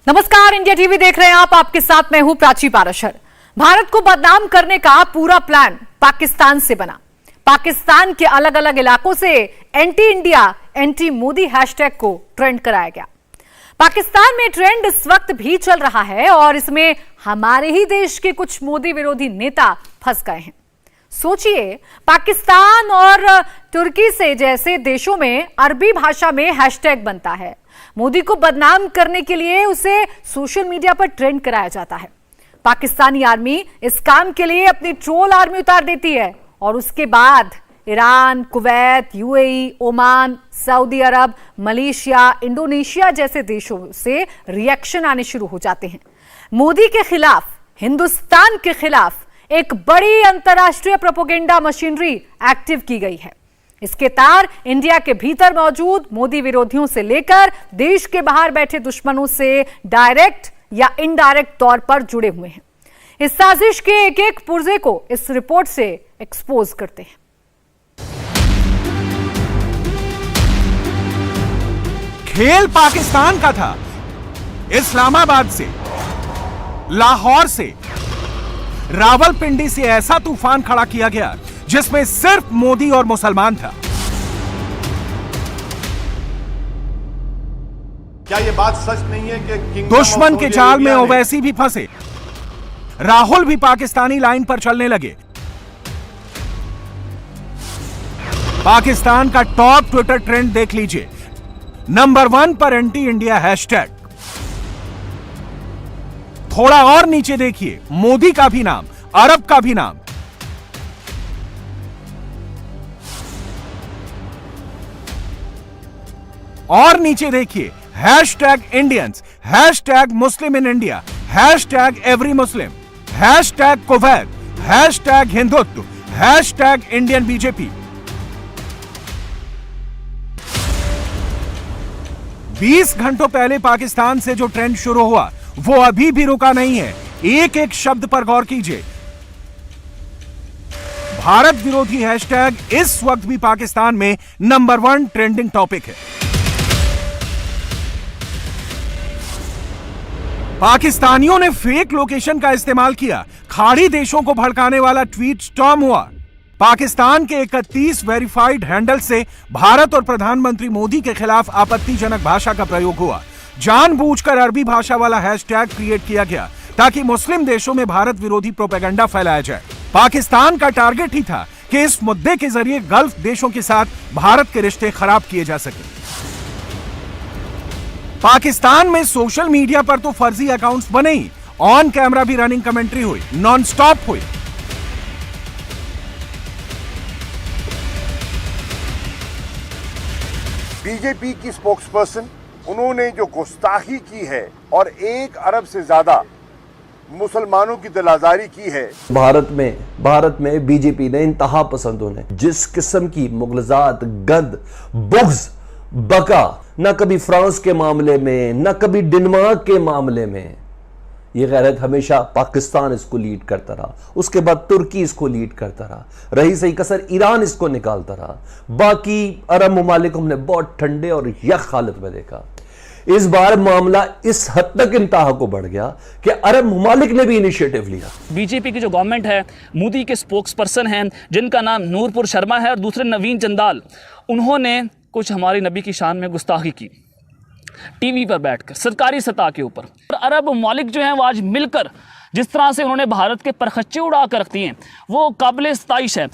नमस्कार, India TV देख रहे हैं आप। आपके साथ मैं हूं प्राची पाराशर। भारत को बदनाम करने का पूरा प्लान पाकिस्तान से बना। पाकिस्तान के अलग अलग इलाकों से anti India, anti Modi hashtag को ट्रेंड कराया गया। पाकिस्तान में ट्रेंड इस वक्त भी चल रहा है और इसमें हमारे ही देश के कुछ मोदी विरोधी नेता फंस गए हैं। सोचिए, पाकिस्तान और तुर्की से जैसे देशों में अरबी भाषा में हैशटैग बनता है। मोदी को बदनाम करने के लिए उसे सोशल मीडिया पर ट्रेंड कराया जाता है। पाकिस्तानी आर्मी इस काम के लिए अपनी ट्रोल आर्मी उतार देती है और उसके बाद Iran, Kuwait, UAE, Oman, Saudi Arab, Malaysia, Indonesia जैसे देशों से रिएक्शन आने शुरू हो जाते हैं। मोदी के खिलाफ, हिंदुस्तान के खिलाफ एक बड़ी अंतरराष्ट्रीय प्रोपेगेंडा मशीनरी एक्टिव की गई है। इसके तार इंडिया के भीतर मौजूद मोदी विरोधियों से लेकर देश के बाहर बैठे दुश्मनों से डायरेक्ट या इनडायरेक्ट तौर पर जुड़े हुए हैं। इस साजिश के एक एक पुर्जे को इस रिपोर्ट से एक्सपोज करते हैं। खेल पाकिस्तान का था। इस्लामाबाद से, लाहौर से, रावलपिंडी से ऐसा तूफान खड़ा किया गया जिसमें सिर्फ मोदी और मुसलमान था। क्या ये बात सच नहीं है कि दुश्मन के जाल में ओवैसी भी फंसे, राहुल भी पाकिस्तानी लाइन पर चलने लगे। पाकिस्तान का टॉप ट्विटर ट्रेंड देख लीजिए। नंबर 1 पर एंटी इंडिया हैशटैग। थोड़ा और नीचे देखिए, मोदी का भी नाम, अरब का भी नाम। और नीचे देखिए, hashtag Indians, hashtag Muslim in India, hashtag every Muslim, hashtag Kuwait, hashtag Hindutva, hashtag Indian BJP. 20 घंटों पहले पाकिस्तान से जो ट्रेंड शुरू हुआ वो अभी भी रुका नहीं है। एक एक शब्द पर गौर कीजिए। भारत विरोधी हैशटैग इस वक्त भी पाकिस्तान में नंबर 1 ट्रेंडिंग टॉपिक है। पाकिस्तानियों ने फेक लोकेशन का इस्तेमाल किया। खाड़ी देशों को भड़काने वाला ट्वीट स्टॉर्म हुआ। पाकिस्तान के 31 वेरीफाइड हैंडल से भारत और प्रधानमंत्री मोदी के खिलाफ आपत्तिजनक भाषा का प्रयोग हुआ। जानबूझकर अरबी भाषा वाला हैशटैग क्रिएट किया गया ताकि मुस्लिम देशों में भारत विरोधी प्रोपेगेंडा फैलाया जाए। पाकिस्तान का टारगेट ही था कि इस मुद्दे के जरिए गल्फ देशों के साथ भारत के रिश्ते खराब किए जा सके। पाकिस्तान में सोशल मीडिया पर तो फर्जी अकाउंट्स बने ही, ऑन कैमरा भी रनिंग कमेंट्री हुई, नॉन स्टॉप हुई। बीजेपी की स्पोक्सपर्सन, उन्होंने जो गुस्ताखी की है और 1 अरब से ज्यादा मुसलमानों की दिलाजारी की है। भारत में बीजेपी ने इंतहा पसंदों ने जिस किस्म की मुगलजात, गद, बुग़्ज़, बका, न कभी फ्रांस के मामले में, न कभी डेनमार्क के मामले में, ये गैरत हमेशा पाकिस्तान इसको लीड करता रहा। उसके बाद तुर्की इसको लीड करता रहा। रही सही कसर ईरान इसको निकालता रहा। बाकी अरब ममालिक को हमने बहुत ठंडे और यख हालत में देखा। इस बार मामला इस हद तक इंतहा को बढ़ गया कि अरब ममालिक ने भी इनिशिएटिव लिया। बीजेपी की जो गवर्नमेंट है, मोदी के स्पोक्स पर्सन हैं जिनका नाम नूरपुर शर्मा है और दूसरे नवीन जंदाल, उन्होंने कुछ हमारे नबी की शान में गुस्ताखी की टीवी पर बैठकर सरकारी सतह के ऊपर। और अरब ममालिक जो हैं वो आज मिलकर जिस तरह से उन्होंने भारत के परखच्चे उड़ा कर रख दिए हैं, वो काबिल सताइश है।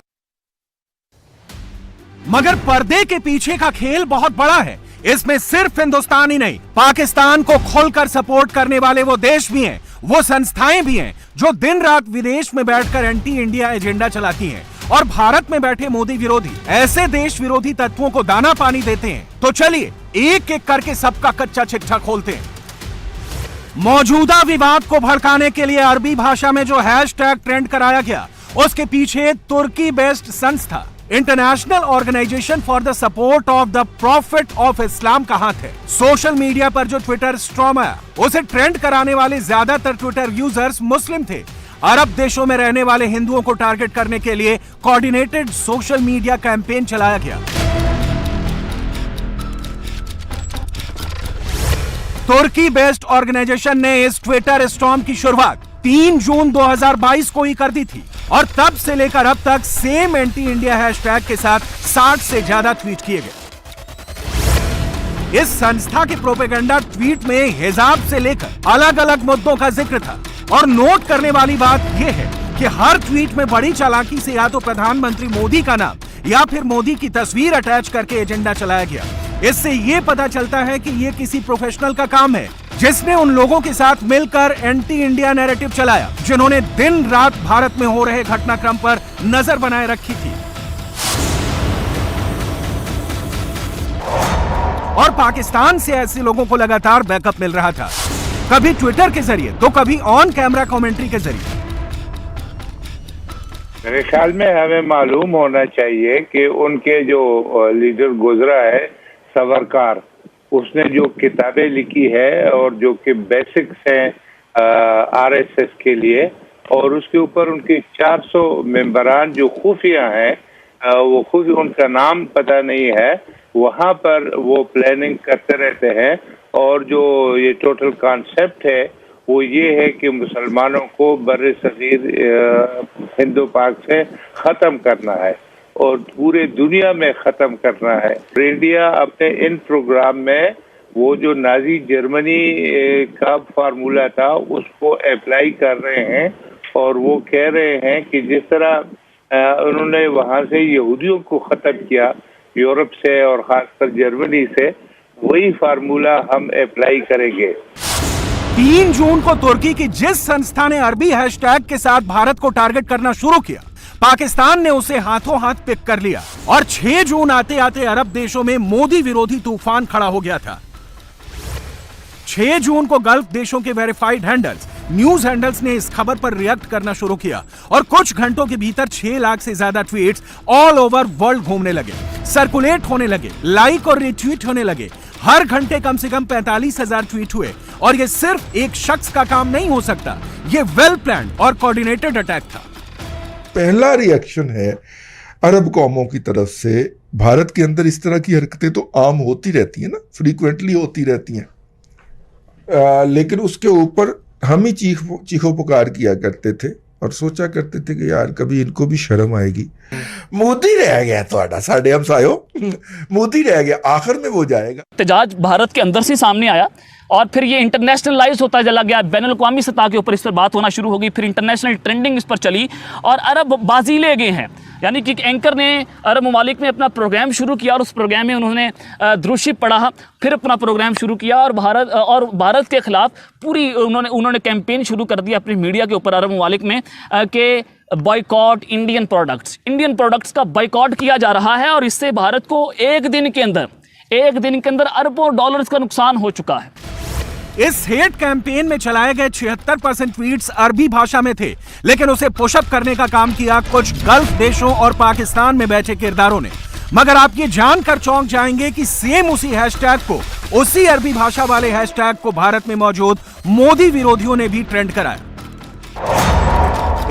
मगर पर्दे के पीछे का खेल बहुत बड़ा है। इसमें सिर्फ हिंदुस्तान ही नहीं, पाकिस्तान को खुलकर सपोर्ट करने वाले वो देश भी हैं, वो संस्थाएं भी हैं जो दिन रात विदेश में बैठकर एंटी इंडिया एजेंडा चलाती हैं और भारत में बैठे मोदी विरोधी, ऐसे देश विरोधी तत्वों को दाना पानी देते हैं। तो चलिए एक एक करके सबका कच्चा चिट्ठा खोलते हैं। मौजूदा विवाद को भड़काने के लिए अरबी भाषा में जो हैशटैग ट्रेंड कराया गया, उसके पीछे तुर्की बेस्ड संस्था international organisation for the support of the profit of Islam का हाथ है। सोशल मीडिया पर जो ट्विटर स्टॉर्म आया, उसे ट्रेंड कराने वाले ज्यादातर ट्विटर यूजर्स मुस्लिम थे। अरब देशों में रहने वाले हिंदुओं को टारगेट करने के लिए कोऑर्डिनेटेड सोशल मीडिया कैंपेन चलाया गया। तुर्की बेस्ड ऑर्गेनाइजेशन ने इस ट्विटर स्टॉर्म की शुरुआत 3 जून 2022 को ही कर दी थी और तब से लेकर अब तक सेम एंटी इंडिया हैशटैग के साथ 60 से ज्यादा ट्वीट किए गए। इस संस्था के प्रोपेगेंडा ट्वीट में हिजाब से लेकर अलग अलग मुद्दों का जिक्र था और नोट करने वाली बात यह है कि हर ट्वीट में बड़ी चालाकी से या तो प्रधानमंत्री मोदी का नाम या फिर मोदी की तस्वीर अटैच करके एजेंडा चलाया गया। इससे यह पता चलता है कि यह किसी प्रोफेशनल का काम है जिसने उन लोगों के साथ मिलकर एंटी इंडिया नैरेटिव चलाया जिन्होंने दिन रात भारत में हो रहे घटनाक्रम पर नजर बनाए रखी थी। और पाकिस्तान से ऐसे लोगों को लगातार बैकअप मिल रहा था, कभी ट्विटर के जरिए तो कभी ऑन कैमरा कमेंट्री के जरिए। मेरे ख्याल में हमें मालूम होना चाहिए कि उनके जो लीडर गुजरा है सावरकर, उसने जो किताबें लिखी है और जो कि बेसिक्स हैं आरएसएस के लिए, और उसके ऊपर उनके 400 मेंबरान जो खुफिया हैं, वो खुद उनका नाम पता नहीं है, वहाँ पर वो प्लानिंग करते रहते हैं। और जो ये टोटल कॉन्सेप्ट है वो ये है कि मुसलमानों को बर्रे सगीर हिंदू पाक से ख़त्म करना है और पूरे दुनिया में ख़त्म करना है। इंडिया अपने इन प्रोग्राम में वो जो नाजी जर्मनी का फार्मूला था उसको अप्लाई कर रहे हैं और वो कह रहे हैं कि जिस तरह उन्होंने वहाँ से यहूदियों को ख़त्म किया यूरोप से और ख़ासकर जर्मनी से, वही फार्मूला हम अप्लाई करेंगे। 3 जून को तुर्की की जिस संस्था ने अरबी हैशटैग के साथ भारत को टारगेट करना शुरू किया, पाकिस्तान ने उसे हाथों हाथ पिक कर लिया और 6 जून आते आते अरब देशों में मोदी विरोधी तूफान खड़ा हो गया था। 6 जून को गल्फ देशों के वेरीफाइड हैंडल्स, न्यूज हैंडल्स ने इस खबर पर रिएक्ट करना शुरू किया और कुछ घंटों के भीतर 6 लाख से ज्यादा ट्वीट्स ऑल ओवर वर्ल्ड घूमने लगे, सर्कुलेट होने लगे, लाइक और रिट्वीट होने लगे। हर घंटे कम से कम 45,000 ट्वीट हुए और ये सिर्फ एक शख्स का काम नहीं हो सकता, ये वेल प्लान्ड और कोऑर्डिनेटेड अटैक था। पहला रिएक्शन है अरब कौमों की तरफ से। भारत के अंदर इस तरह की हरकतें तो आम होती रहती हैं ना, फ्रीक्वेंटली होती रहती हैं, लेकिन उसके ऊपर हम ही चीखो पुकार किया करते थे और सोचा करते थे कि यार कभी इनको भी शर्म आएगी। मोदी रह गया तो साढ़े हम सायो, मोदी रह गया, आखिर में वो जाएगा। एहतजाज भारत के अंदर से सामने आया और फिर ये इंटरनेशनलाइज होता चला गया, बैनुल-अक़वामी सतह के ऊपर इस पर बात होना शुरू हो गई, फिर इंटरनेशनल ट्रेंडिंग इस पर चली और अरब बाजी ले गए हैं। यानी कि एंकर ने अरब ममालिक में अपना प्रोग्राम शुरू किया और उस प्रोग्राम में उन्होंने दुरूद पढ़ा, फिर अपना प्रोग्राम शुरू किया और भारत के खिलाफ पूरी उन्होंने कैंपेन शुरू कर दिया अपनी मीडिया के ऊपर अरब ममालिक में कि बॉयकॉट इंडियन प्रोडक्ट्स का बॉयकॉट किया जा रहा है और इससे भारत को एक दिन के अंदर अरबों डॉलर्स का नुकसान हो चुका है। इस हेट कैंपेन में चलाए गए 76% ट्वीट्स अरबी भाषा में थे, लेकिन उसे पुशअप करने का काम किया कुछ गल्फ देशों और पाकिस्तान में बैठे किरदारों ने। मगर आप ये जानकर चौंक जाएंगे कि सेम उसी हैशटैग को, उसी अरबी भाषा वाले हैशटैग को भारत में मौजूद मोदी विरोधियों ने भी ट्रेंड कराया।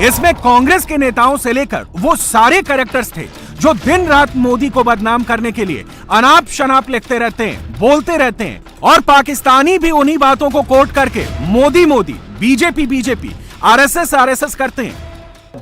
इसमें कांग्रेस के नेताओं से लेकर वो सारे कैरेक्टर्स थे जो दिन रात मोदी को बदनाम करने के लिए अनाप शनाप लिखते रहते हैं, बोलते रहते हैं और पाकिस्तानी भी उन्हीं बातों को कोट करके मोदी, बीजेपी, आरएसएस करते हैं।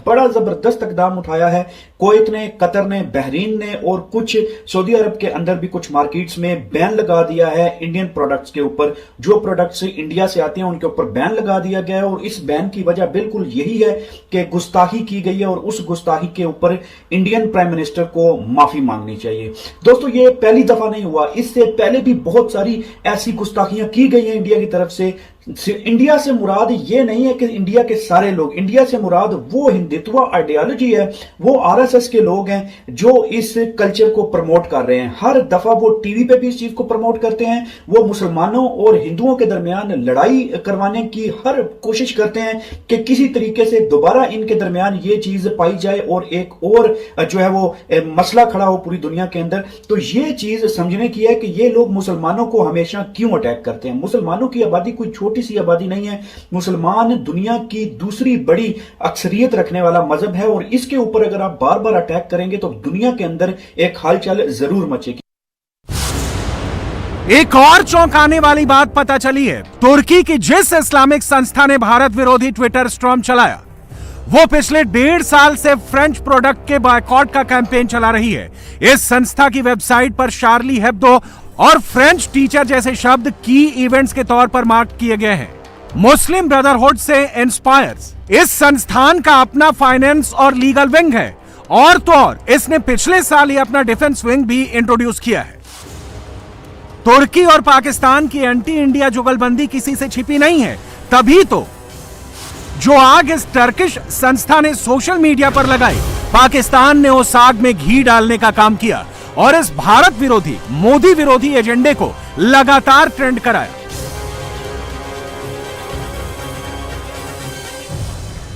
बड़ा जबरदस्त इकदाम उठाया है कुवैत ने, कतर ने, बहरीन ने और कुछ सऊदी अरब के अंदर भी कुछ मार्केट्स में बैन लगा दिया है इंडियन प्रोडक्ट्स के ऊपर। जो प्रोडक्ट्स इंडिया से आते हैं उनके ऊपर बैन लगा दिया गया है और इस बैन की वजह बिल्कुल यही है कि गुस्ताखी की गई है और उस गुस्ताखी के ऊपर इंडियन प्राइम मिनिस्टर को माफी मांगनी चाहिए। दोस्तों ये पहली दफा नहीं हुआ, इससे पहले भी बहुत सारी ऐसी गुस्ताखियां की गई हैं इंडिया की तरफ से। इंडिया से मुराद ये नहीं है कि इंडिया के सारे लोग, इंडिया से मुराद वो हिंदुत्व आइडियोलॉजी है, वो आरएसएस के लोग हैं जो इस कल्चर को प्रमोट कर रहे हैं। हर दफा वो टीवी पे भी इस चीज को प्रमोट करते हैं, वो मुसलमानों और हिंदुओं के दरमियान लड़ाई करवाने की हर कोशिश करते हैं कि किसी तरीके से दोबारा इनके दरमियान ये चीज पाई जाए और एक और जो है वो मसला खड़ा हो पूरी दुनिया के अंदर। तो ये चीज समझने की है कि ये लोग मुसलमानों को हमेशा क्यों अटैक करते हैं। मुसलमानों की आबादी कोई छोटी सी आबादी नहीं है, मुसलमान दुनिया की दूसरी बड़ी अक्सरियत रखने वाला मजहब है और इसके ऊपर अगर आप बार बार अटैक करेंगे तो दुनिया के अंदर एक हलचल जरूर मचेगी। एक और चौंकाने वाली बात पता चली है। तुर्की की जिस इस्लामिक संस्था ने भारत विरोधी ट्विटर स्टॉर्म चलाया, वो पिछले 1.5 साल से फ्रेंच प्रोडक्ट के बॉयकॉट का कैंपेन चला रही है। इस संस्था की वेबसाइट पर शार्ली हेब्दो और फ्रेंच टीचर जैसे शब्द की इवेंट्स के तौर पर मार्क किए गए हैं। मुस्लिम ब्रदरहुड से इंस्पायर्स इस संस्थान का अपना फाइनेंस और लीगल विंग है, और तो और इसने पिछले साल ही अपना डिफेंस विंग भी इंट्रोड्यूस किया है। तुर्की और पाकिस्तान की एंटी इंडिया जुगलबंदी किसी से छिपी नहीं है, तभी तो जो आग इस टर्किश संस्था ने सोशल मीडिया पर लगाई, पाकिस्तान ने उस आग में घी डालने का काम किया और इस भारत विरोधी, मोदी विरोधी एजेंडे को लगातार ट्रेंड कराया।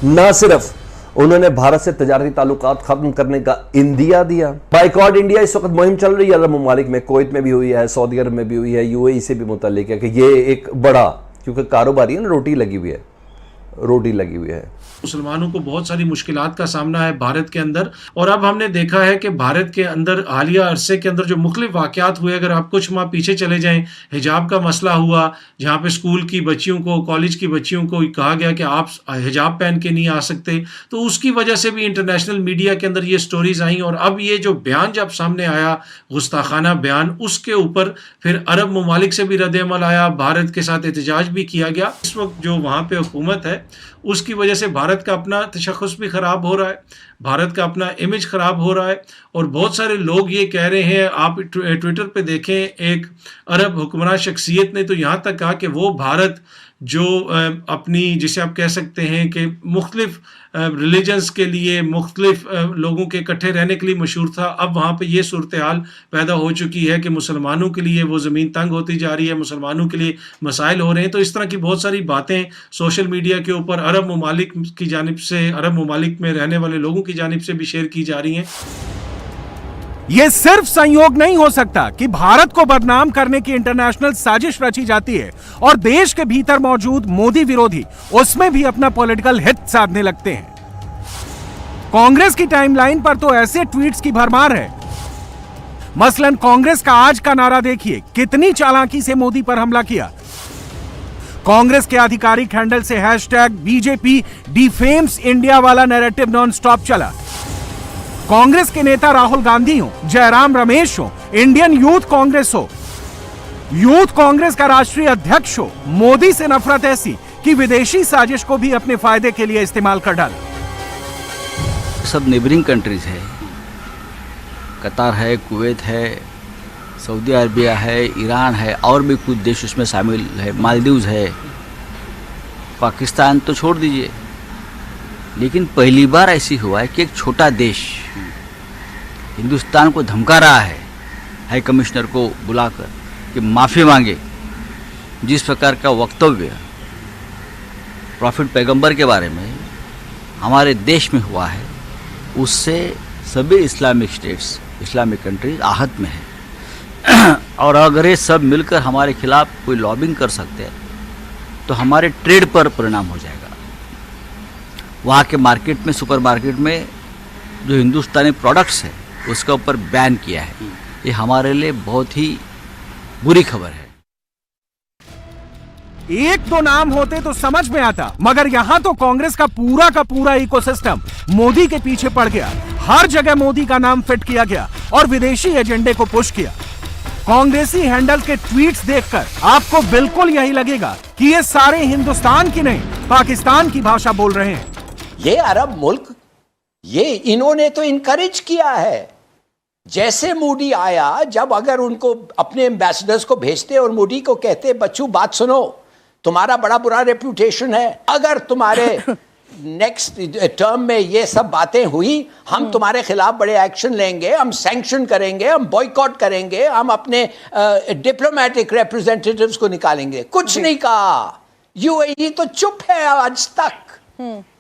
ना सिर्फ उन्होंने भारत से तजारती ताल्लुकात खत्म करने का इंदिया दिया, बाइकॉट इंडिया इस वक्त मुहिम चल रही है अरब ममालिक में, कुवैत में भी हुई है, सऊदी अरब में भी हुई है, यूएई से भी मुतल्लिक है कि ये एक बड़ा, क्योंकि कारोबारी है ना, रोटी लगी हुई है। मुसलमानों को बहुत सारी मुश्किलात का सामना है भारत के अंदर, और अब हमने देखा है कि भारत के अंदर हालिया अरसे के अंदर जो मुख्तलिफ वाक़यात हुए, अगर आप कुछ माह पीछे चले जाएं, हिजाब का मसला हुआ, जहाँ पे स्कूल की बच्चियों को, कॉलेज की बच्चियों को कहा गया कि आप हिजाब पहन के नहीं आ सकते, तो उसकी वजह से भी इंटरनेशनल मीडिया के अंदर ये स्टोरीज आई। और अब ये जो बयान जब सामने आया, गुस्ताखाना बयान, उसके ऊपर फिर अरब ममालिक से भी रद्द-ए-अमल आया, भारत के साथ एहतजाज भी किया गया। इस वक्त जो वहाँ पे हुकूमत है, उसकी वजह से भारत का अपना तशख़्ख़ुस भी ख़राब हो रहा है, भारत का अपना इमेज ख़राब हो रहा है, और बहुत सारे लोग ये कह रहे हैं, आप ट्विटर पे देखें, एक अरब हुक्मरान शख्सियत ने तो यहाँ तक कहा कि वो भारत जो अपनी, जिसे आप कह सकते हैं कि मुख्तलिफ रिलीजन्स के लिए, मुख्तलिफ लोगों के इकट्ठे रहने के लिए मशहूर था, अब वहाँ पे ये सूरत हाल पैदा हो चुकी है कि मुसलमानों के लिए वो ज़मीन तंग होती जा रही है, मुसलमानों के लिए मसाइल हो रहे हैं। तो इस तरह की बहुत सारी बातें सोशल मीडिया के ऊपर अरब ममालिक की जानिब से, अरब ममालिक में रहने वाले लोगों की जानिब से भी शेयर की जा रही हैं। यह सिर्फ संयोग नहीं हो सकता कि भारत को बदनाम करने की इंटरनेशनल साजिश रची जाती है और देश के भीतर मौजूद मोदी विरोधी उसमें भी अपना पॉलिटिकल हित साधने लगते हैं। कांग्रेस की टाइमलाइन पर तो ऐसे ट्वीट्स की भरमार है। मसलन कांग्रेस का आज का नारा देखिए, कितनी चालाकी से मोदी पर हमला किया। कांग्रेस के आधिकारिक हैंडल से #BJP डिफेम्स इंडिया वाला नैरेटिव नॉन स्टॉप चला। कांग्रेस के नेता राहुल गांधी हो, जयराम रमेश हो, इंडियन यूथ कांग्रेस हो, यूथ कांग्रेस का राष्ट्रीय अध्यक्ष हो, मोदी से नफरत ऐसी कि विदेशी साजिश को भी अपने फायदे के लिए इस्तेमाल कर डाला। सब नेबरिंग कंट्रीज है, कतार है, कुवैत है, सऊदी अरबिया है, ईरान है, और भी कुछ देश उसमें शामिल है, मालदीव्स है, पाकिस्तान तो छोड़ दीजिए। लेकिन पहली बार ऐसी हुआ है कि एक छोटा देश हिंदुस्तान को धमका रहा है, हाई कमिश्नर को बुलाकर कि माफ़ी मांगे। जिस प्रकार का वक्तव्य प्रॉफिट पैगंबर के बारे में हमारे देश में हुआ है, उससे सभी इस्लामिक स्टेट्स, इस्लामिक कंट्रीज आहत में है। और अगर ये सब मिलकर हमारे खिलाफ कोई लॉबिंग कर सकते हैं तो हमारे ट्रेड पर परिणाम हो जाएगा। वहाँ के मार्केट में, सुपर मार्केट में जो हिंदुस्तानी प्रोडक्ट्स है उसका ऊपर बैन किया है। ये हमारे लिए बहुत ही बुरी खबर है। एक दो नाम होते तो समझ में आता, मगर यहां तो कांग्रेस का पूरा इकोसिस्टम मोदी के पीछे पड़ गया। हर जगह मोदी का नाम फिट किया गया और विदेशी एजेंडे को पुश किया। कांग्रेसी हैंडल के ट्वीट्स देखकर आपको बिल्कुल यही लगेगा कि ये सारे हिंदुस्तान की नहीं, पाकिस्तान की भाषा बोल रहे हैं। ये अरब मुल्क, ये इन्होंने तो इनकरेज किया है। जैसे मोदी आया, जब अगर उनको अपने एम्बेसडर्स को भेजते और मोदी को कहते, बच्चों बात सुनो, तुम्हारा बड़ा बुरा रेप्यूटेशन है, अगर तुम्हारे नेक्स्ट टर्म में ये सब बातें हुई, हम तुम्हारे खिलाफ बड़े एक्शन लेंगे, हम सैंक्शन करेंगे, हम बॉयकॉट करेंगे, हम अपने डिप्लोमेटिक रिप्रेजेंटेटिव्स को निकालेंगे। कुछ नहीं कहा। यूएई तो चुप है आज तक।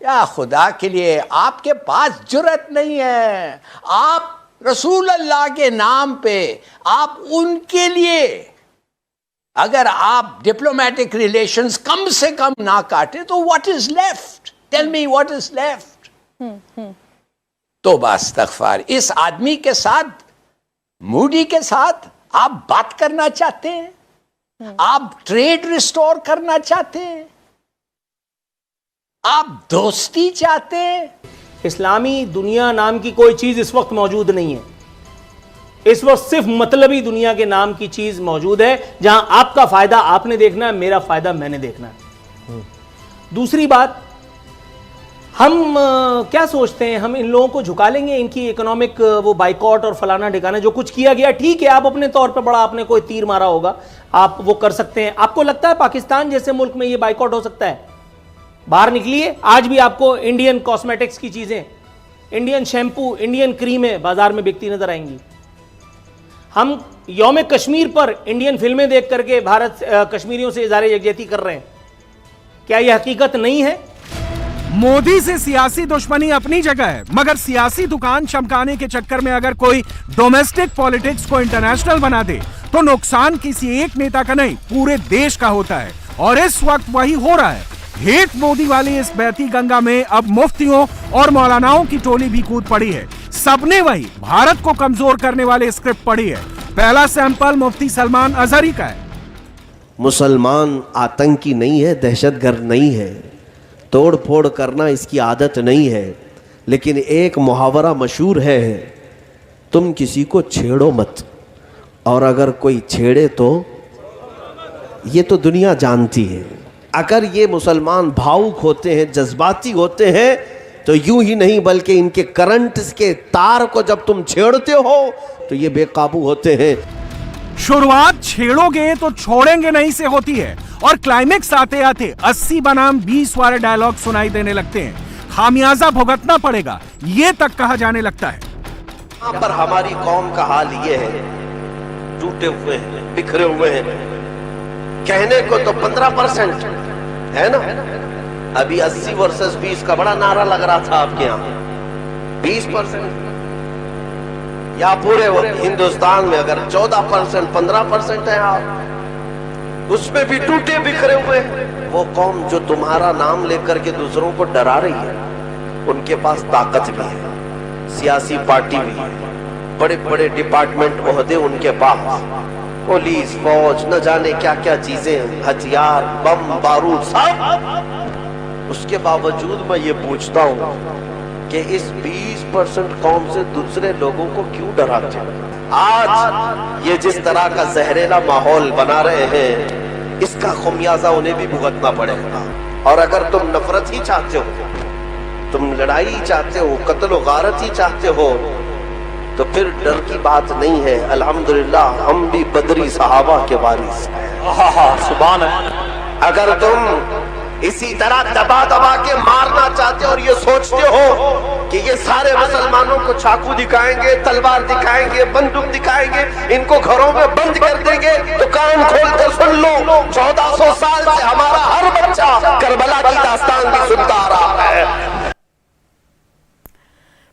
या खुदा के लिए, आपके पास जुर्रत नहीं है। आप रसूल अल्लाह के नाम पे, आप उनके लिए अगर आप डिप्लोमेटिक रिलेशंस कम से कम ना काटे तो what is left? Tell me what is left? तो बस इस्तग़फ़ार। इस आदमी के साथ, मोदी के साथ आप बात करना चाहते हैं? आप ट्रेड रिस्टोर करना चाहते हैं, आप दोस्ती चाहते हैं। इस्लामी दुनिया नाम की कोई चीज इस वक्त मौजूद नहीं है। इस वक्त सिर्फ मतलबी दुनिया के नाम की चीज मौजूद है, जहां आपका फायदा आपने देखना है, मेरा फायदा मैंने देखना है। दूसरी बात, हम क्या सोचते हैं, हम इन लोगों को झुका लेंगे, इनकी इकोनॉमिक वो बाइकॉट और फलाना ठिकाना जो कुछ किया गया, ठीक है, आप अपने तौर पे बड़ा आपने कोई तीर मारा होगा, आप वो कर सकते हैं। आपको लगता है पाकिस्तान जैसे मुल्क में ये बाइकॉट हो सकता है? बाहर निकलिए, आज भी आपको इंडियन कॉस्मेटिक्स की चीजें, इंडियन शैम्पू, इंडियन क्रीमें बाजार में बिकती नजर आएंगी। हम यौम कश्मीर पर इंडियन फिल्में देख करके भारत कश्मीरियों से इज़हार यकजहती कर रहे हैं। क्या यह हकीकत नहीं है? मोदी से सियासी दुश्मनी अपनी जगह है, मगर सियासी दुकान चमकाने के चक्कर में अगर कोई डोमेस्टिक पॉलिटिक्स को इंटरनेशनल बना दे तो नुकसान किसी एक नेता का नहीं, पूरे देश का होता है। और इस वक्त वही हो रहा है। हेट मोदी वाली इस बहती गंगा में अब मुफ्तियों और मौलानाओं की टोली भी कूद पड़ी है। सबने वही भारत को कमजोर करने वाले स्क्रिप्ट पढ़ी है। पहला सैंपल मुफ्ती सलमान अजहरी का है। मुसलमान आतंकी नहीं है, दहशतगर्द नहीं है, तोड़ फोड़ करना इसकी आदत नहीं है, लेकिन एक मुहावरा मशहूर है, तुम किसी को छेड़ो मत, और अगर कोई छेड़े तो ये तो दुनिया जानती है। अगर ये मुसलमान भावुक होते हैं, जज्बाती होते हैं, तो यूं ही नहीं बल्कि इनके करंट के तार को जब तुम छेड़ते हो तो ये बेकाबू होते हैं। शुरुआत छेड़ोगे तो छोड़ेंगे नहीं से होती है, और क्लाइमेक्स आते आते 80 बनाम 20 वाले डायलॉग सुनाई देने लगते हैं। खामियाजा भुगतना पड़ेगा, ये तक कहा जाने लगता है। यहाँ पर हमारी कौम का हाल ये है, टूटे हुए हैं, बिखरे हुए हैं। कहने को तो 15% है ना, अभी 80 वर्सेस 20 का बड़ा नारा लग रहा था आपके यहाँ। 20% या पूरे हिंदुस्तान में अगर 14% 15% है आप, उसमें भी टूटे बिखरे हुए हैं। वो कौम जो तुम्हारा नाम लेकर के दूसरों को डरा रही है, उनके पास ताकत भी है, सियासी पार्टी भी है, बड़े बड़े डिपार्टमेंट ओहदे उनके पास, पुलिस फौज न जाने क्या क्या चीजें, हथियार बम बारूद सब। उसके बावजूद मैं ये पूछता हूँ कि इस 20% कौम से दूसरे लोगों को क्यों डराते हैं? आज ये जिस तरह का जहरीला माहौल बना रहे हैं, इसका खुमियाजा उन्हें भी भुगतना पड़ेगा। और अगर तुम नफरत ही चाहते हो, तुम लड़ाई ही चाहते हो, कत्ल गारत ही चाहते हो, तो फिर डर की बात नहीं है। अल्हम्दुलिल्लाह हम भी बदरी सहाबा के वारिस हैं। सुभान अल्लाह। अगर तुम इसी तरह दबा दबा के मारना चाहते हो और ये सोचते हो कि ये सारे मुसलमानों को चाकू दिखाएंगे, तलवार दिखाएंगे, बंदूक दिखाएंगे, इनको घरों में बंद कर देंगे, तो कान खोल कर सुन लो, 1400 साल से हमारा हर बच्चा करबला की दास्तान भी सुनता आ रहा है।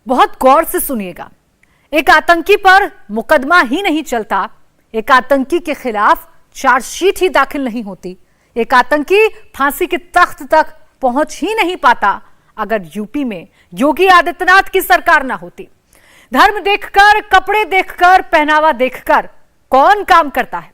बहुत गौर से सुनिएगा, एक आतंकी पर मुकदमा ही नहीं चलता, एक आतंकी के खिलाफ चार्जशीट ही दाखिल नहीं होती, एक आतंकी फांसी के तख्त तक पहुंच ही नहीं पाता अगर यूपी में योगी आदित्यनाथ की सरकार ना होती। धर्म देखकर, कपड़े देखकर, पहनावा देखकर कौन काम करता है,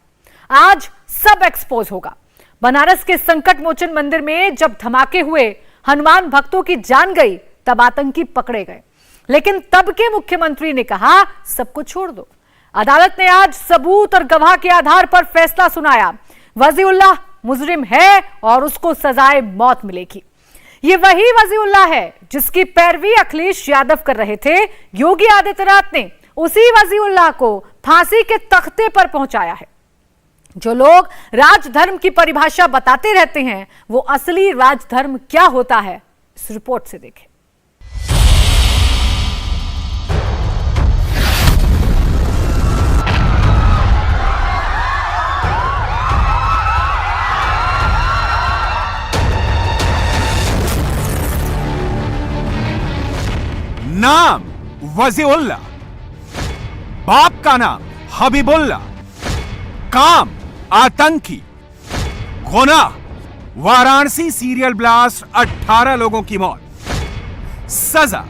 आज सब एक्सपोज होगा। बनारस के संकट मोचन मंदिर में जब धमाके हुए, हनुमान भक्तों की जान गई, तब आतंकी पकड़े गए, लेकिन तब के मुख्यमंत्री ने कहा सबको छोड़ दो। अदालत ने आज सबूत और गवाह के आधार पर फैसला सुनाया, वजीउल्लाह मुजरिम है और उसको सजाए मौत मिलेगी। ये वही वजीउल्लाह है जिसकी पैरवी अखिलेश यादव कर रहे थे। योगी आदित्यनाथ ने उसी वजीउल्लाह को फांसी के तख्ते पर पहुंचाया है। जो लोग राजधर्म की परिभाषा बताते रहते हैं, वो असली राजधर्म क्या होता है, इस रिपोर्ट से देखें। नाम वजीउल्लाह, बाप का नाम हबीबुल्लाह, काम आतंकी, गुनाह वाराणसी सीरियल ब्लास्ट, 18 लोगों की मौत, सजा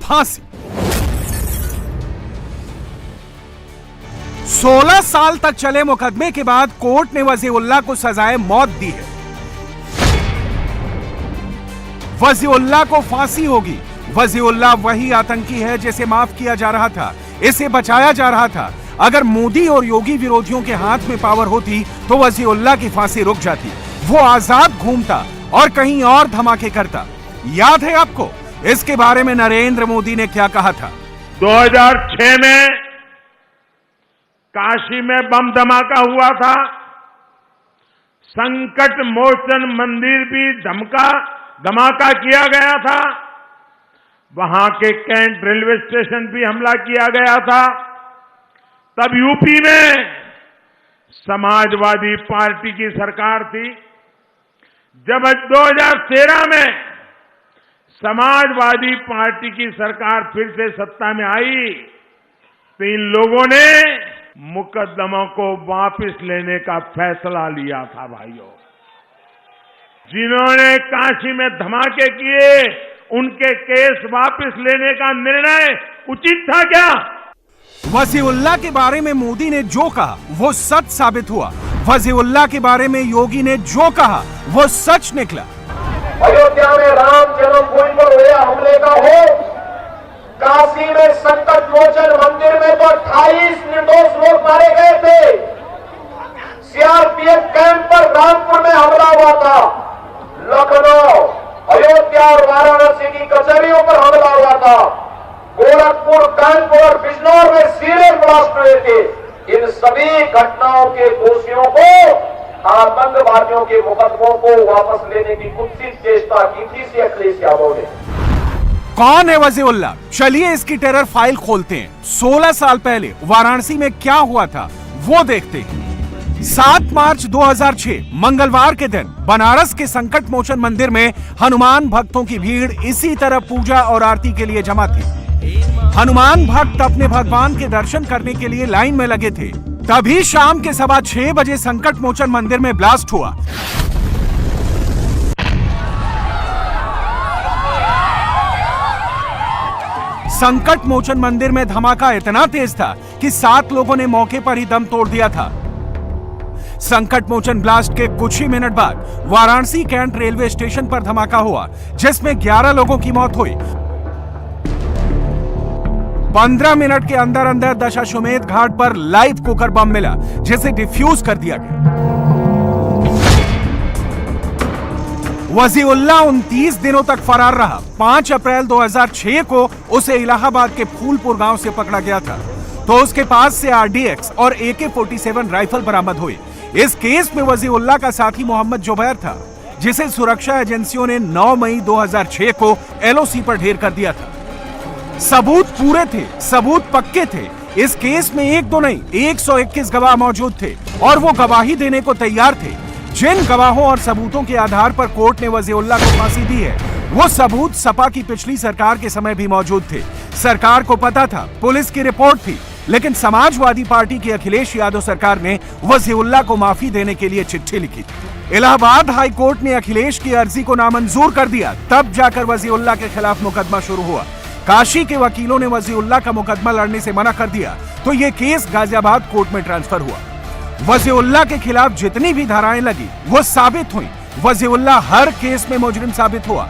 फांसी। 16 साल तक चले मुकदमे के बाद कोर्ट ने वजीउल्लाह को सजाए मौत दी है। वजीउल्लाह को फांसी होगी। वजीउल्लाह वही आतंकी है जिसे माफ किया जा रहा था, इसे बचाया जा रहा था। अगर मोदी और योगी विरोधियों के हाथ में पावर होती तो वजीउल्लाह की फांसी रुक जाती, वो आजाद घूमता और कहीं और धमाके करता। याद है आपको इसके बारे में नरेंद्र मोदी ने क्या कहा था? 2006 में काशी में बम धमाका हुआ था, संकट मोचन मंदिर भी धमाका किया गया था, वहां के कैंट रेलवे स्टेशन भी हमला किया गया था। तब यूपी में समाजवादी पार्टी की सरकार थी। जब 2013 में समाजवादी पार्टी की सरकार फिर से सत्ता में आई तो इन लोगों ने मुकदमों को वापस लेने का फैसला लिया था। भाइयों, जिन्होंने काशी में धमाके किए उनके केस वापस लेने का निर्णय उचित था क्या? वजीउल्लाह के बारे में मोदी ने जो कहा वो सच साबित हुआ। वजीउल्लाह के बारे में योगी ने जो कहा वो सच निकला। अयोध्या में राम जन्मभूमि पर हुए हमले का हो, काशी में संकट मोचन मंदिर में तो 28 निर्दोष लोग मारे गए थे। सीआरपीएफ कैंप पर रामपुर में हमला हुआ था। लखनऊ, अयोध्या और वाराणसी की कचहरियों पर हमला हुआ था। गोरखपुर, कानपुर और बिजनौर में सीरियल ब्लास्ट हुए थे। इन सभी घटनाओं के दोषियों को, आतंकवादियों के मुकदमों को वापस लेने की कुत्सित चेष्टा की थी श्री अखिलेश यादव ने। कौन है वजीउल्लाह? चलिए इसकी टेरर फाइल खोलते हैं। 16 साल पहले वाराणसी में क्या हुआ था वो देखते हैं। 7 मार्च 2006 मंगलवार के दिन बनारस के संकट मोचन मंदिर में हनुमान भक्तों की भीड़ इसी तरह पूजा और आरती के लिए जमा थी। हनुमान भक्त अपने भगवान के दर्शन करने के लिए लाइन में लगे थे। तभी शाम के 6:15 बजे संकट मोचन मंदिर में ब्लास्ट हुआ। संकट मोचन मंदिर में धमाका इतना तेज था कि 7 लोगों ने मौके पर ही दम तोड़ दिया था। संकट मोचन ब्लास्ट के कुछ ही मिनट बाद वाराणसी कैंट रेलवे स्टेशन पर धमाका हुआ जिसमें 11 लोगों की मौत हुई। 15 मिनट के अंदर अंदर दशाश्वमेध घाट पर लाइव कुकर बम मिला जिसे डिफ्यूज कर दिया गया। वजीउल्लाह 29 दिनों तक फरार रहा। 5 अप्रैल 2006 को उसे इलाहाबाद के फूलपुर गांव से पकड़ा गया था तो उसके पास से RDX और AK-47 राइफल बरामद हुई। इस केस में वजीउल्लाह का साथी मोहम्मद जुबैर था जिसे सुरक्षा एजेंसियों ने 9 मई 2006 को LOC पर ढेर कर दिया था। सबूत पूरे थे, सबूत पक्के थे। इस केस में 1-2 नहीं 121 गवाह मौजूद थे और वो गवाही देने को तैयार थे। जिन गवाहों और सबूतों के आधार पर कोर्ट ने वजीउल्लाह को फांसी दी है वो सबूत सपा की पिछली सरकार के समय भी मौजूद थे। सरकार को पता था, पुलिस की रिपोर्ट थी, लेकिन समाजवादी पार्टी की अखिलेश यादव सरकार ने वजीउल्लाह को माफी देने के लिए चिट्ठी लिखी थी। इलाहाबाद हाई कोर्ट ने अखिलेश की अर्जी को नामंजूर कर दिया। तब जाकर वजीउल्लाह के खिलाफ मुकदमा शुरू हुआ। काशी के वकीलों ने वजीउल्लाह का मुकदमा लड़ने से मना कर दिया तो ये केस गाजियाबाद कोर्ट में ट्रांसफर हुआ। वजीउल्लाह के खिलाफ जितनी भी धाराएं लगी वो साबित हुई। वजीउल्लाह हर केस में मुजरिम साबित हुआ।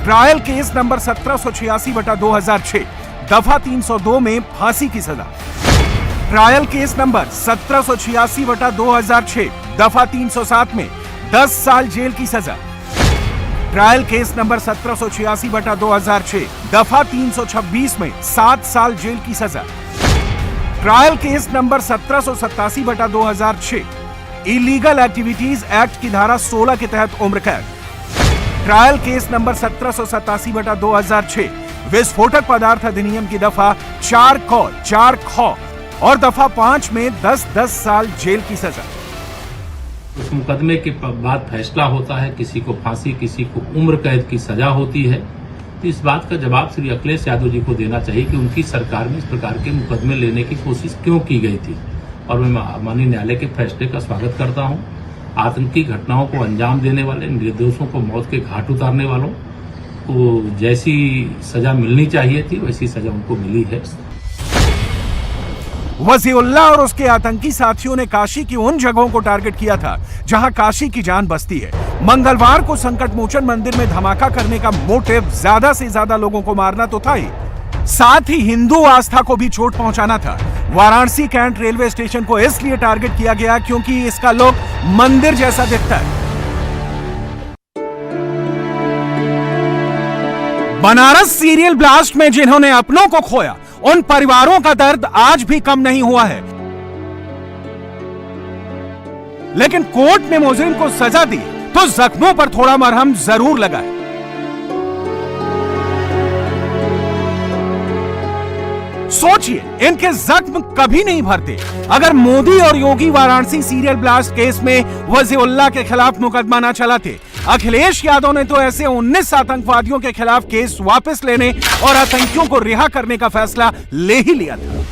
ट्रायल केस नंबर 1786/2006 दफा 302 में फांसी की सजा। ट्रायल केस नंबर 1786/2006 दफा 307 में 10 साल जेल की सजा। ट्रायल केस नंबर 1786/2006 दफा 326 में 7 साल जेल की सजा। Trial case number 1787/2006 illegal activities act की धारा 16 के तहत उम्र कैद। ट्रायल केस नंबर 1787/2006 विस्फोटक पदार्थ अधिनियम की दफा 4 ख और दफा 5 में 10 साल जेल की सजा। उस मुकदमे के बाद फैसला होता है, किसी को फांसी, किसी को उम्र कैद की सजा होती है। तो इस बात का जवाब श्री अखिलेश यादव जी को देना चाहिए कि उनकी सरकार में इस प्रकार के मुकदमे लेने की कोशिश क्यों की गई थी। और मैं माननीय न्यायालय के फैसले का स्वागत करता हूं। आतंकी घटनाओं को अंजाम देने वाले, निर्दोषों को मौत के घाट उतारने वालों को जैसी सजा मिलनी चाहिए थी वैसी सजा उनको मिली है। वजीउल्लाह और उसके आतंकी साथियों ने काशी की उन जगहों को टारगेट किया था जहां काशी की जान बसती है। मंगलवार को संकट मोचन मंदिर में धमाका करने का मोटिव ज्यादा से ज्यादा लोगों को मारना तो था ही, साथ ही हिंदू आस्था को भी चोट पहुंचाना था। वाराणसी कैंट रेलवे स्टेशन को इसलिए टारगेट किया गया क्योंकि इसका लुक मंदिर जैसा दिखता है। बनारस सीरियल ब्लास्ट में जिन्होंने अपनों को खोया, उन परिवारों का दर्द आज भी कम नहीं हुआ है, लेकिन कोर्ट ने मुजरिम को सजा दी तो जख्मों पर थोड़ा मरहम जरूर लगा है। सोचिए, इनके जख्म कभी नहीं भरते। अगर मोदी और योगी वाराणसी सीरियल ब्लास्ट केस में वजीउल्लाह के खिलाफ मुकदमा न चलाते, अखिलेश यादव ने तो ऐसे 19 आतंकवादियों के खिलाफ केस वापस लेने और आतंकियों को रिहा करने का फैसला ले ही लिया था।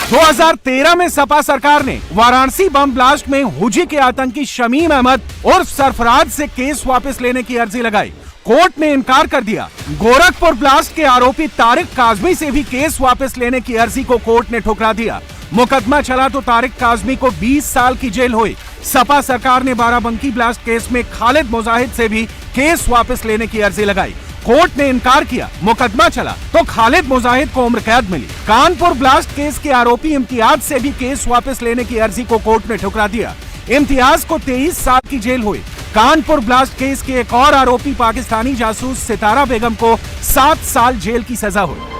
2013 में सपा सरकार ने वाराणसी बम ब्लास्ट में हुजी के आतंकी शमीम अहमद उर्फ सरफराज से केस वापस लेने की अर्जी लगाई। कोर्ट ने इनकार कर दिया। गोरखपुर ब्लास्ट के आरोपी तारिक काजमी से भी केस वापस लेने की अर्जी को कोर्ट ने ठुकरा दिया। मुकदमा चला तो तारिक काजमी को 20 साल की जेल हुई। सपा सरकार ने बाराबंकी ब्लास्ट केस में खालिद मुजाहिद से भी केस वापस लेने की अर्जी लगाई। कोर्ट ने इनकार किया। मुकदमा चला तो खालिद मुजाहिद को उम्र कैद मिली। कानपुर ब्लास्ट केस के आरोपी इम्तियाज से भी केस वापस लेने की अर्जी को कोर्ट ने ठुकरा दिया। इम्तियाज को 23 साल की जेल हुई। कानपुर ब्लास्ट केस के एक और आरोपी पाकिस्तानी जासूस सितारा बेगम को 7 साल जेल की सजा हुई।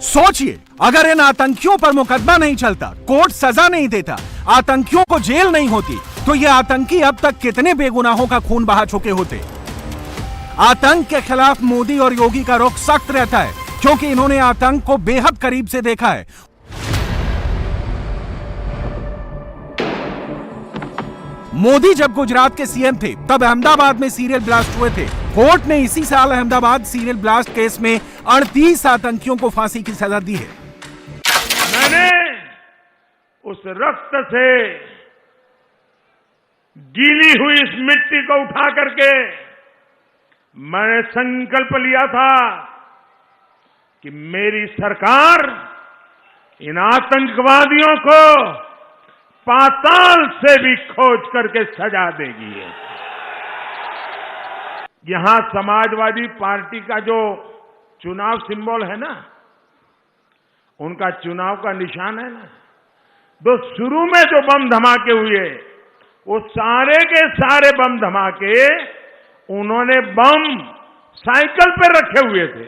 सोचिए, अगर इन आतंकियों पर मुकदमा नहीं चलता, कोर्ट सजा नहीं देता, आतंकियों को जेल नहीं होती, तो ये आतंकी अब तक कितने बेगुनाहों का खून बहा चुके होते। आतंक के खिलाफ मोदी और योगी का रुख सख्त रहता है क्योंकि इन्होंने आतंक को बेहद करीब से देखा है। मोदी जब गुजरात के सीएम थे तब अहमदाबाद में सीरियल ब्लास्ट हुए थे। कोर्ट ने इसी साल अहमदाबाद सीरियल ब्लास्ट केस में 38 आतंकियों को फांसी की सजा दी है। मैंने उस रक्त से गीली हुई इस मिट्टी को उठा करके मैंने संकल्प लिया था कि मेरी सरकार इन आतंकवादियों को पाताल से भी खोज करके सजा देगी। यहां समाजवादी पार्टी का जो चुनाव सिंबल है ना, उनका चुनाव का निशान है ना, तो शुरू में जो बम धमाके हुए वो सारे के सारे बम धमाके उन्होंने बम साइकिल पे रखे हुए थे।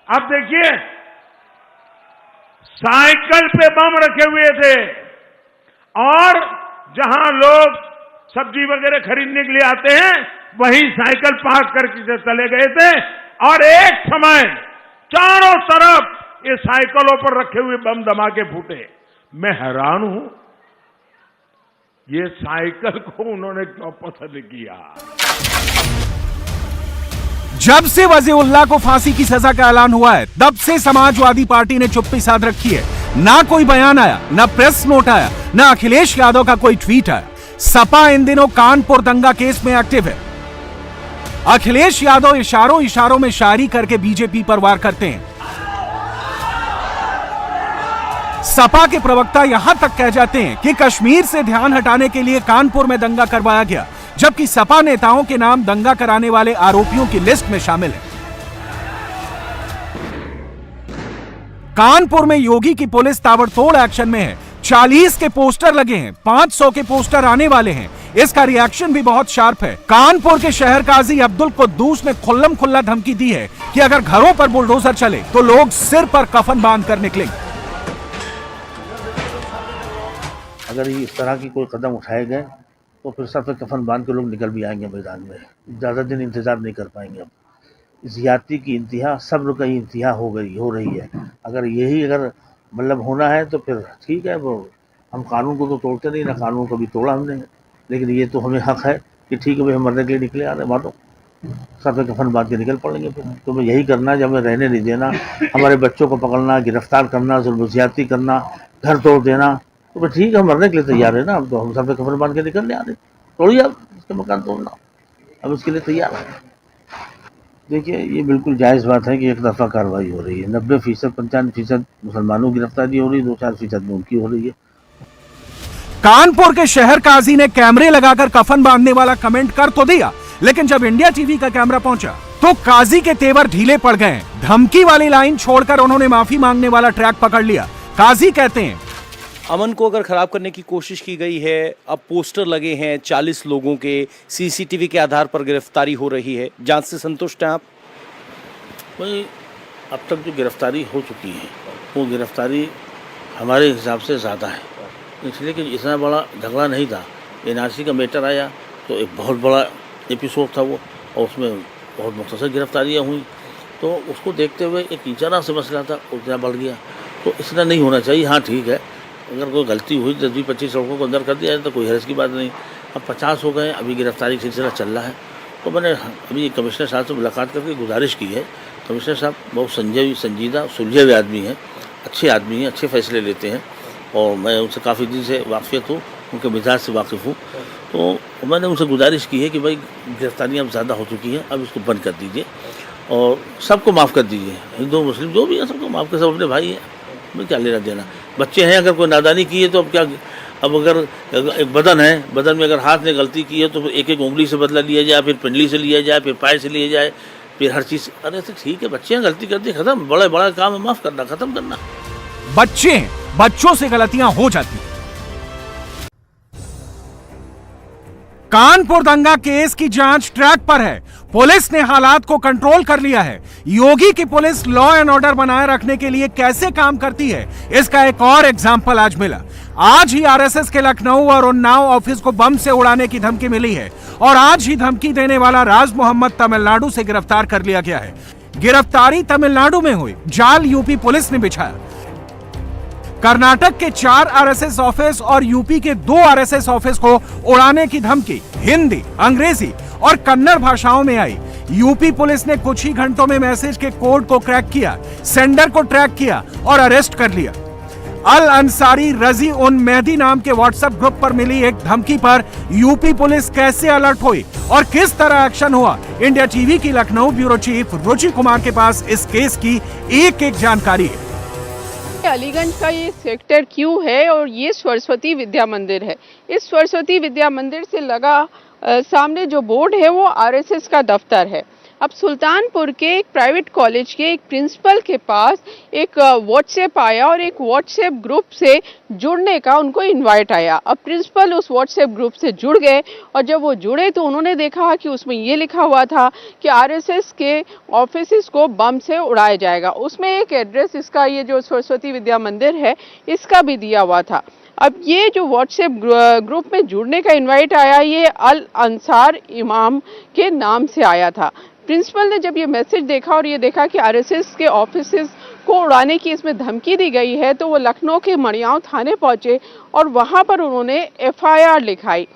अब देखिए, साइकिल पे बम रखे हुए थे और जहां लोग सब्जी वगैरह खरीदने के लिए आते हैं वहीं साइकिल पार्क करके चले गए थे और एक समय चारों तरफ ये साइकिलों पर रखे हुए बम धमाके फूटे। मैं हैरान हूं, ये साइकिल को उन्होंने क्यों पसंद किया। जब से वजीउल्लाह को फांसी की सजा का ऐलान हुआ है, तब से समाजवादी पार्टी ने चुप्पी साध रखी है। ना कोई बयान आया, ना प्रेस नोट आया, ना अखिलेश यादव का कोई ट्वीट आया। सपा इन दिनों कानपुर दंगा केस में एक्टिव है। अखिलेश यादव इशारों इशारों में शायरी करके बीजेपी पर वार करते हैं। सपा के प्रवक्ता यहां तक कह जाते हैं कि कश्मीर से ध्यान हटाने के लिए कानपुर में दंगा करवाया गया, जबकि सपा नेताओं के नाम दंगा कराने वाले आरोपियों की लिस्ट में शामिल है। कानपुर में योगी की पुलिस ताबड़तोड़ एक्शन में है। 40 के पोस्टर लगे हैं, 500 के पोस्टर आने वाले हैं। इसका रिएक्शन भी बहुत शार्प है। कानपुर के शहर काजी अब्दुल कुद्दूस ने खुल्लम खुल्ला धमकी दी है कि अगर घरों पर बुलडोजर चले तो लोग सिर पर कफन बांध कर निकलेंगे। अगर इस तरह की कोई कदम उठाए गए तो फिर सर पे कफन बांध के लोग निकल भी आएंगे मैदान में। ज़्यादा दिन इंतजार नहीं कर पाएंगे। अब ज़्यादती की इंतहा, सब्र का इंतहा हो रही है। अगर मतलब होना है तो फिर ठीक है, वो हम कानून को तो तोड़ते नहीं ना, कानून कभी तोड़ा हमने, लेकिन ये तो हमें हक है कि ठीक है भाई, हम मरने के लिए निकले आ रहे, मारो सर पे कफन बांध के निकल पड़ेंगे। फिर तो हमें यही करना है, जब हमें रहने नहीं देना, हमारे बच्चों को पकड़ना, गिरफ्तार करना, जुल्म ज़्यादती करना, घर तोड़ देना, तो फिर ठीक है, हम मरने के लिए तैयार है ना। हम तो हम सर पे कफन बांध के निकलने आ रहे, तोड़िए आप इसके मकान तोड़ना, हम इसके लिए तैयार हैं। देखिए, ये बिल्कुल जायज़ बात है कि एक तरफा कार्रवाई हो रही है। 90% 95% मुसलमानों की गिरफ्तारी हो रही है, 2-4% में उनकी हो रही है। कानपुर के शहर काजी ने कैमरे लगाकर कफन बांधने वाला कमेंट कर तो दिया, लेकिन जब इंडिया टीवी का कैमरा पहुंचा तो काजी के तेवर ढीले पड़ गए। धमकी वाली लाइन छोड़कर उन्होंने माफी मांगने वाला ट्रैक पकड़ लिया। काजी कहते हैं, अमन को अगर खराब करने की कोशिश की गई है, अब पोस्टर लगे हैं 40 लोगों के, सीसीटीवी के आधार पर गिरफ्तारी हो रही है, जांच से संतुष्ट हैं आप? भाई, अब तक जो गिरफ्तारी हो चुकी है वो गिरफ्तारी हमारे हिसाब से ज़्यादा है, इसलिए कि इतना बड़ा झगड़ा नहीं था। एनआरसी का मैटर आया तो एक बहुत बड़ा एपिसोड था वो, और उसमें बहुत मुख्तसर गिरफ्तारियाँ हुई, तो उसको देखते हुए एक जरा से मसला था उतना बढ़ गया, तो इतना नहीं होना चाहिए। हाँ ठीक है, अगर कोई गलती हुई 10-25 लोगों को अंदर कर दिया जाए तो कोई हर्ज की बात नहीं। अब 50 हो गए, अभी गिरफ्तारी का सिलसिला चल रहा है, तो मैंने अभी कमिश्नर साहब से मुलाकात करके गुजारिश की है। कमिश्नर साहब बहुत संजीदा सुलझे हुए आदमी हैं, अच्छे आदमी हैं, अच्छे फैसले लेते हैं, और मैं उनसे काफ़ी दिन से वाक़िफ़ हूँ, उनके मिजाज से वाकिफ़ हूँ, तो मैंने उनसे गुजारिश की है कि भाई गिरफ्तारियाँ अब ज़्यादा हो चुकी हैं, अब इसको बंद कर दीजिए और सबको माफ़ कर दीजिए। हिंदू मुस्लिम जो भी है सबको माफ़ कर, सब अपने भाई हैं, मैं क्या लेना देना। बच्चे हैं, अगर कोई नादानी की है तो अब क्या, अब अगर एक बदन है, बदन में अगर हाथ ने गलती की है तो एक एक उंगली से बदला लिया जाए, फिर पिंडली से लिया जाए, फिर पैर से लिया जाए, फिर हर चीज़। अरे तो ठीक है, बच्चे हैं, गलती करते ख़त्म, बड़ा काम है माफ़ करना, ख़त्म करना। बच्चे हैं, बच्चों से गलतियां हो जाती हैं। कानपुर दंगा केस की जांच ट्रैक पर है, पुलिस ने हालात को कंट्रोल कर लिया है। योगी की पुलिस लॉ एंड ऑर्डर बनाए रखने के लिए कैसे काम करती है, इसका एक और एग्जाम्पल आज मिला। आज ही आरएसएस के लखनऊ और उन्नाव ऑफिस को बम से उड़ाने की धमकी मिली है, और आज ही धमकी देने वाला राज मोहम्मद तमिलनाडु से गिरफ्तार कर लिया गया है। गिरफ्तारी तमिलनाडु में हुई, जाल यूपी पुलिस ने बिछाया। कर्नाटक के 4 आरएसएस ऑफिस और यूपी के 2 आरएसएस ऑफिस को उड़ाने की धमकी हिंदी, अंग्रेजी और कन्नड़ भाषाओं में आई। यूपी पुलिस ने कुछ ही घंटों में मैसेज के कोड को क्रैक किया, सेंडर को ट्रैक किया और अरेस्ट कर लिया। अल अंसारी रजी उन मेहदी नाम के व्हाट्सएप ग्रुप पर मिली एक धमकी पर यूपी पुलिस कैसे अलर्ट हुई और किस तरह एक्शन हुआ, इंडिया टीवी की लखनऊ ब्यूरो चीफ रुचि कुमार के पास इस केस की एक जानकारी है। अलीगंज का ये सेक्टर क्यों है, और ये सरस्वती विद्या मंदिर है। इस सरस्वती विद्या मंदिर से लगा सामने जो बोर्ड है वो आरएसएस का दफ्तर है। अब सुल्तानपुर के एक प्राइवेट कॉलेज के एक प्रिंसिपल के पास एक व्हाट्सएप आया और एक व्हाट्सएप ग्रुप से जुड़ने का उनको इनवाइट आया। अब प्रिंसिपल उस व्हाट्सएप ग्रुप से जुड़ गए, और जब वो जुड़े तो उन्होंने देखा कि उसमें ये लिखा हुआ था कि आरएसएस के ऑफिस को बम से उड़ाया जाएगा। उसमें एक एड्रेस, इसका ये जो सरस्वती विद्या मंदिर है इसका भी दिया हुआ था। अब ये जो व्हाट्सएप ग्रुप में जुड़ने का इनवाइट आया, ये अल अंसार इमाम के नाम से आया था। प्रिंसिपल ने जब ये मैसेज देखा और ये देखा कि आरएसएस के ऑफिसेस को उड़ाने की इसमें धमकी दी गई है, तो वो लखनऊ के मड़ियाव थाने पहुंचे और वहां पर उन्होंने एफआईआर लिखाई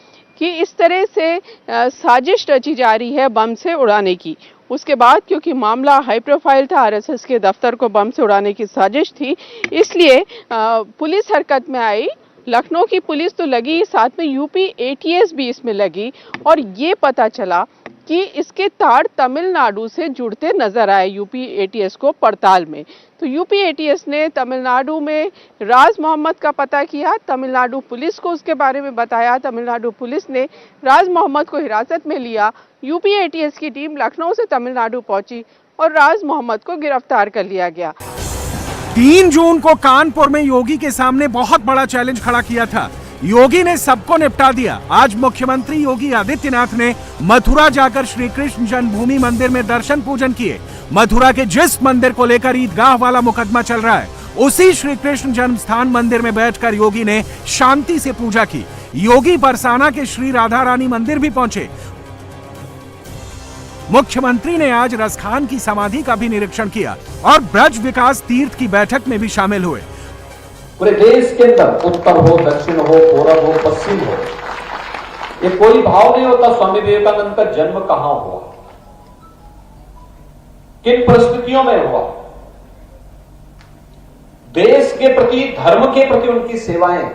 कि इस तरह से साजिश रची जा रही है बम से उड़ाने की। उसके बाद क्योंकि मामला हाई प्रोफाइल था, आरएसएस के दफ्तर को बम से उड़ाने की साजिश थी, इसलिए पुलिस हरकत में आई। लखनऊ की पुलिस तो लगी, साथ में यूपी एटीएस भी इसमें लगी, और ये पता चला कि इसके तार तमिलनाडु से जुड़ते नजर आए यूपी एटीएस को पड़ताल में। तो यूपी एटीएस ने तमिलनाडु में राज मोहम्मद का पता किया, तमिलनाडु पुलिस को उसके बारे में बताया, तमिलनाडु पुलिस ने राज मोहम्मद को हिरासत में लिया। यूपी एटीएस की टीम लखनऊ से तमिलनाडु पहुंची और राज मोहम्मद को गिरफ्तार कर लिया गया। 3 जून को कानपुर में योगी के सामने बहुत बड़ा चैलेंज खड़ा किया था। योगी ने सबको निपटा दिया। आज मुख्यमंत्री योगी आदित्यनाथ ने मथुरा जाकर श्री कृष्ण जन्मभूमि मंदिर में दर्शन पूजन किए। मथुरा के जिस मंदिर को लेकर ईदगाह वाला मुकदमा चल रहा है, उसी श्री कृष्ण जन्म स्थान मंदिर में बैठकर योगी ने शांति से पूजा की। योगी बरसाना के श्री राधा रानी मंदिर भी पहुंचे। मुख्यमंत्री ने आज रसखान की समाधि का भी निरीक्षण किया और ब्रज विकास तीर्थ की बैठक में भी शामिल हुए। पूरे देश के अंदर उत्तर हो, दक्षिण हो, पूरब हो, पश्चिम हो, ये कोई भाव नहीं होता स्वामी विवेकानंद का जन्म कहां हुआ, किन परिस्थितियों में हुआ। देश के प्रति, धर्म के प्रति उनकी सेवाएं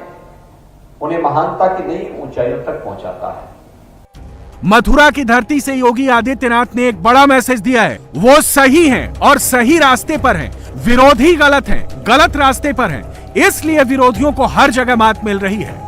उन्हें महानता की नई ऊंचाइयों तक पहुंचाता है। मथुरा की धरती से योगी आदित्यनाथ ने एक बड़ा मैसेज दिया है। वो सही हैं और सही रास्ते पर हैं, विरोधी गलत हैं, गलत रास्ते पर हैं, इसलिए विरोधियों को हर जगह मात मिल रही है।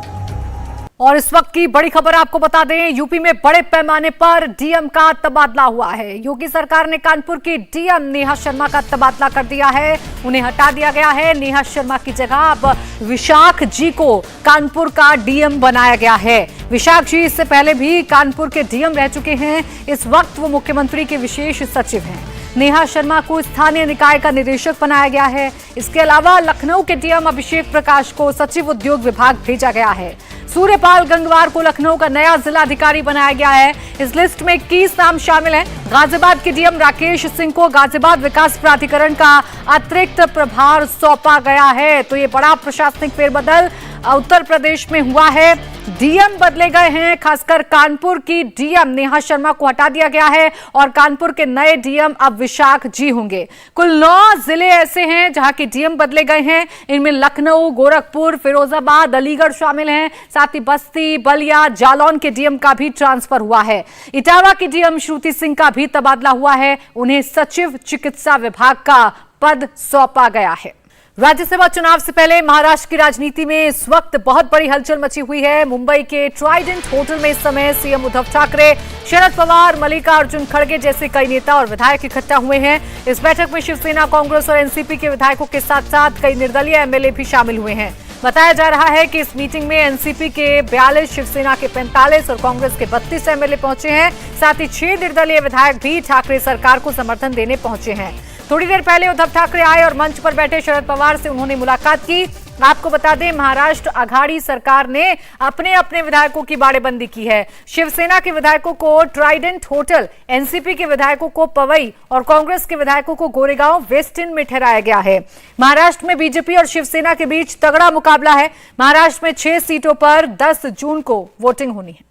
और इस वक्त की बड़ी खबर आपको बता दें, यूपी में बड़े पैमाने पर डीएम का तबादला हुआ है। योगी सरकार ने कानपुर की डीएम नेहा शर्मा का तबादला कर दिया है, उन्हें हटा दिया गया है। नेहा शर्मा की जगह अब विशाख जी को कानपुर का डीएम बनाया गया है। विशाख जी इससे पहले भी कानपुर के डीएम रह चुके हैं। इस वक्त वो मुख्यमंत्री के विशेष सचिव हैं। नेहा शर्मा को स्थानीय निकाय का निदेशक बनाया गया है। इसके अलावा लखनऊ के डीएम अभिषेक प्रकाश को सचिव उद्योग विभाग भेजा गया है। सूर्यपाल गंगवार को लखनऊ का नया जिलाधिकारी बनाया गया है। इस लिस्ट में 21 नाम शामिल हैं। गाजियाबाद के डीएम राकेश सिंह को गाजियाबाद विकास प्राधिकरण का अतिरिक्त प्रभार सौंपा गया है। तो ये बड़ा प्रशासनिक फेरबदल उत्तर प्रदेश में हुआ है। डीएम बदले गए हैं, खासकर कानपुर की डीएम नेहा शर्मा को हटा दिया गया है और कानपुर के नए डीएम अब विशाख जी होंगे। कुल 9 जिले ऐसे हैं जहां के डीएम बदले गए हैं। इनमें लखनऊ, गोरखपुर, फिरोजाबाद, अलीगढ़ शामिल हैं। साथ ही बस्ती, बलिया, जालौन के डीएम का भी ट्रांसफर हुआ है। इटावा की डीएम श्रुति सिंह का भी तबादला हुआ है। उन्हें सचिव चिकित्सा विभाग का पद सौंपा गया है। राज्यसभा चुनाव से पहले महाराष्ट्र की राजनीति में इस वक्त बहुत बड़ी हलचल मची हुई है। मुंबई के ट्राइडेंट होटल में इस समय सीएम उद्धव ठाकरे, शरद पवार, मल्लिकार्जुन खड़गे जैसे कई नेता और विधायक इकट्ठा हुए हैं। इस बैठक में शिवसेना, कांग्रेस और एनसीपी के विधायकों के साथ साथ कई निर्दलीय एमएलए भी शामिल हुए हैं। बताया जा रहा है कि इस मीटिंग में एनसीपी के 42, शिवसेना के 45 और कांग्रेस के 32 एमएलए पहुंचे हैं। साथ ही 6 निर्दलीय विधायक भी ठाकरे सरकार को समर्थन देने पहुंचे हैं। थोड़ी देर पहले उद्धव ठाकरे आए और मंच पर बैठे शरद पवार से उन्होंने मुलाकात की। आपको बता दें, महाराष्ट्र आघाड़ी सरकार ने अपने अपने विधायकों की बाड़ेबंदी की है। शिवसेना के विधायकों को ट्राइडेंट होटल, एनसीपी के विधायकों को पवई और कांग्रेस के विधायकों को गोरेगांव वेस्ट इंड में ठहराया गया है। महाराष्ट्र में बीजेपी और शिवसेना के बीच तगड़ा मुकाबला है। महाराष्ट्र में 6 सीटों पर 10 जून को वोटिंग होनी है।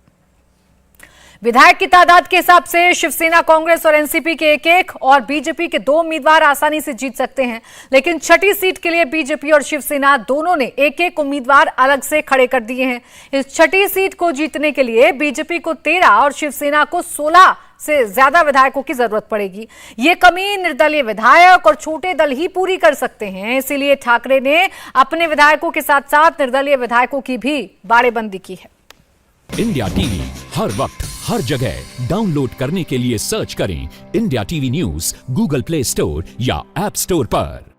विधायक की तादाद के हिसाब से शिवसेना, कांग्रेस और एनसीपी के 1-1 और बीजेपी के 2 उम्मीदवार आसानी से जीत सकते हैं। लेकिन छठी सीट के लिए बीजेपी और शिवसेना दोनों ने 1-1 उम्मीदवार अलग से खड़े कर दिए हैं। इस छठी सीट को जीतने के लिए बीजेपी को 13 और शिवसेना को 16 से ज्यादा विधायकों की जरूरत पड़ेगी। ये कमी निर्दलीय विधायक और छोटे दल ही पूरी कर सकते हैं। इसीलिए ठाकरे ने अपने विधायकों के साथ साथ निर्दलीय विधायकों की भी बाड़ेबंदी की है। इंडिया टीवी हर वक्त हर जगह डाउनलोड करने के लिए सर्च करें India TV news Google play store या ऐप स्टोर पर।